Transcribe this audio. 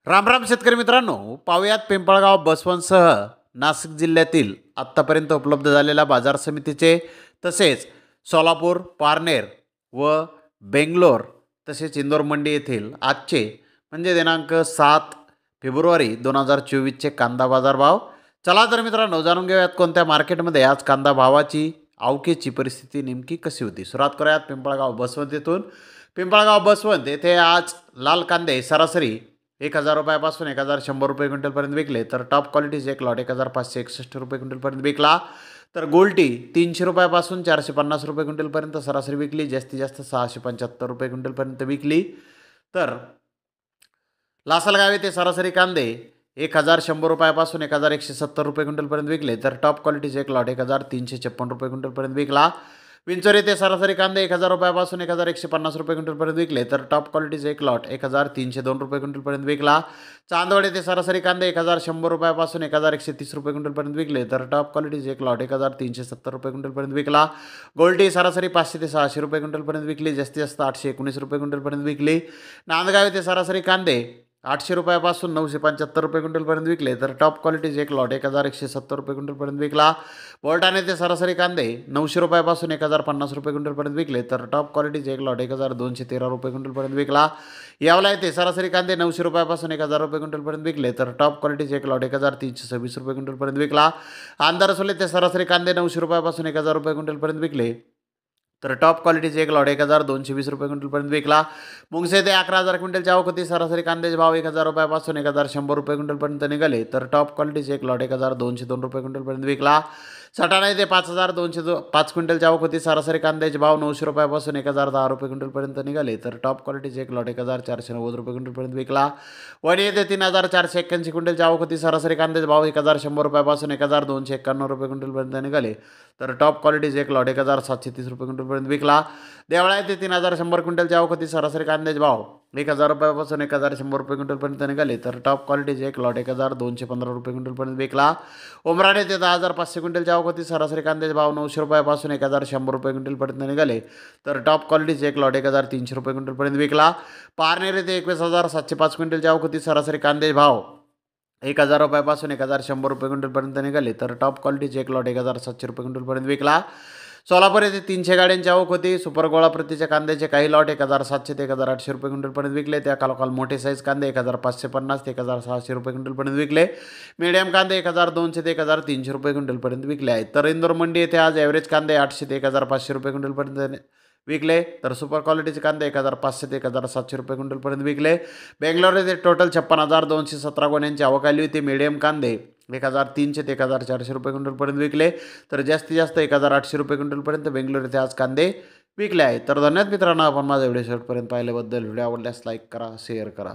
रामराम शेतकरी मित्रांनो, पाहुयात पिंपळगाव बसवंतसह नाशिक जिल्ह्यातील आत्तापर्यंत उपलब्ध झालेल्या बाजार समितीचे तसेच सोलापूर, पारनेर व बेंगलोर तसेच इंदोर मंडी येथील आजचे म्हणजे दिनांक 7 फेब्रुवारी 2024चे कांदा बाजार भाव. चला तर मित्रांनो, जाणून घेऊयात कोणत्या मार्केटमध्ये आज कांदा भावाची आवकेची परिस्थिती नेमकी कशी होती. सुरुवात करूयात पिंपळगाव बसवंत येथून. पिंपळगाव बसवंत येथे आज लाल कांदे सरासरी 1000 रुपयापासून 1100 रुपये क्विंटलपर्यंत विकले. तर टॉप क्वालिटीचे एक लॉट 1561 रुपये क्विंटलपर्यंत विकला. तर गोल्टी 300 रुपयापासून 450 रुपये क्विंटलपर्यंत सरासरी विकली. जास्तीत जास्त 675 रुपये क्विंटलपर्यंत विकली. तर लासलगाव येथे सरासरी कांदे 1100 रुपयापासून 1170 रुपये क्विंटलपर्यंत विकले. तर टॉप क्वालिटीचे एक लॉट 1356 रुपये क्विंटलपर्यंत विकला. विंचोर येथे सरासरी कांदे 1000 रुपयापासून 1150 रुपये क्विंटलपर्यंत विकले. तर टॉप क्वालिटीचे एक लॉट 1302 रुपये क्विंटलपर्यंत विकला. चांदवड येथे सरासरी कांदे 1100 रुपयापासून 1130 रुपये क्विंटलपर्यंत विकले. तर टॉप क्वालिटीचे एक लॉट 1370 रुपये क्विंटलपर्यंत विकला. गोल्टी सरासरी 500 ते 600 रुपये क्विंटलपर्यंत विकली. जास्तीत जास्त 819 रुपये क्विंटलपर्यंत विकली. नांदगाव येथे सरासरी कांदे 800 रुपयापासून 975 रुपये क्विंटलपर्यंत विकले. तर टॉप क्वालिटीचे एक लॉट 1170 रुपये क्विंटलपर्यंत विकला. बुलढाणा येथे सरासरी कांदे 900 रुपयापासून 1050 रुपये क्विंटलपर्यंत विकले. तर टॉप क्वालिटीचे एक लॉट 1213 रुपये क्विंटलपर्यंत विकला. यावला येथे सरासरी कांदे 900 रुपयापासून 1000 रुपये क्विंटलपर्यंत विकले. तर टॉप क्वालिटीचे एक लॉट 1326 रुपये क्विंटलपर्यंत विकला. आंधारसोल येथे सरासरी कांदे 900 रुपयापासून 1000 रुपये क्विंटलपर्यंत विकले. तर टॉप क्वालिटीचे एक लॉट 1220 रुपये क्विंटलपर्यंत विकला. मुंगसे येथे 11,000 क्विंटलची आवक होती. सरासरी कांद्याचे भाव 1000 रुपयापासून 1100 रुपये क्विंटलपर्यंत निघाले. तर टॉप क्वालिटीचे एक लॉट 1202 रुपये क्विंटलपर्यंत विकला. सटाणा येथे 5205 क्विंटलची आवक होती. सरासरी कांद्याचे भाव 900 रुपयापासून 1010 रुपये क्विंटलपर्यंत निघाले. तर टॉप क्वालिटीचे एक लॉट 1490 रुपये क्विंटलपर्यंत विकला. वणी येथे 3481 क्विंटलची आवक होती. सरासरी कांद्याचे भाव 1100 रुपयापासून 1291 रुपये क्विंटलपर्यंत निघाले. तर टॉप क्वालिटीचे एक लॉट 1730 रुपये क्विंटलपर्यंत विकला. देवळा येथे 3100 क्विंटलची आवक होती. सरासरी कांद्याचे भाव 1000 रुपयापासून 1100 रुपये क्विंटलपर्यंत निघाले. तर टॉप क्वालिटीचे एक लॉट 1215 रुपये क्विंटलपर्यंत विकला. उमराणे येथे 10500 क्विंटलची आवक होती. सरासरी कांद्याचे भाव 900 रुपयापासून 1100 रुपये क्विंटलपर्यंत निघाले. तर टॉप क्वालिटीचे एक लॉट 1300 रुपये क्विंटलपर्यंत विकला. पारनेर येथे 21705 क्विंटलची आवक होती. सरासरी कांद्याचे भाव 1000 रुपयापासून 1100 रुपये क्विंटलपर्यंत निघाले. तर टॉप क्वालिटीचे एक लॉट 1700 रुपये क्विंटलपर्यंत विकला. सोलापूर येथे 300 गाड्यांची आवक होती. सुपर गोळा प्रतीच्या कांद्याचे काही लॉट 1700 ते 1800 रुपये क्विंटलपर्यंत विकले. त्या कालोखाल मोठे साईज कांदे 1550 ते 1600 रुपये क्विंटलपर्यंत विकले. मीडियम कांदे 1200 ते 1300 रुपये क्विंटलपर्यंत विकले आहेत. तर इंदोर मंडी येथे आज ॲव्हरेज कांदे 800 ते 1500 रुपये क्विंटलपर्यंत विकले. तर सुपर क्वालिटीचे कांदे 1500 ते 1700 रुपये क्विंटलपर्यंत विकले. बेंगलोर येथे टोटल 56,217 गोण्यांची आवक आली होती. मीडियम कांदे 1300 ते 1400 रुपये क्विंटलपर्यंत विकले. तर जास्तीत जास्त 1800 रुपये क्विंटलपर्यंत बेंगलोर येथे आज कांदे विकले आहेत. तर धन्यवाद मित्रांनो, आपण माझा व्हिडिओ शेवटपर्यंत पाहिल्याबद्दल. व्हिडिओ आवडल्यास लाईक करा, शेअर करा.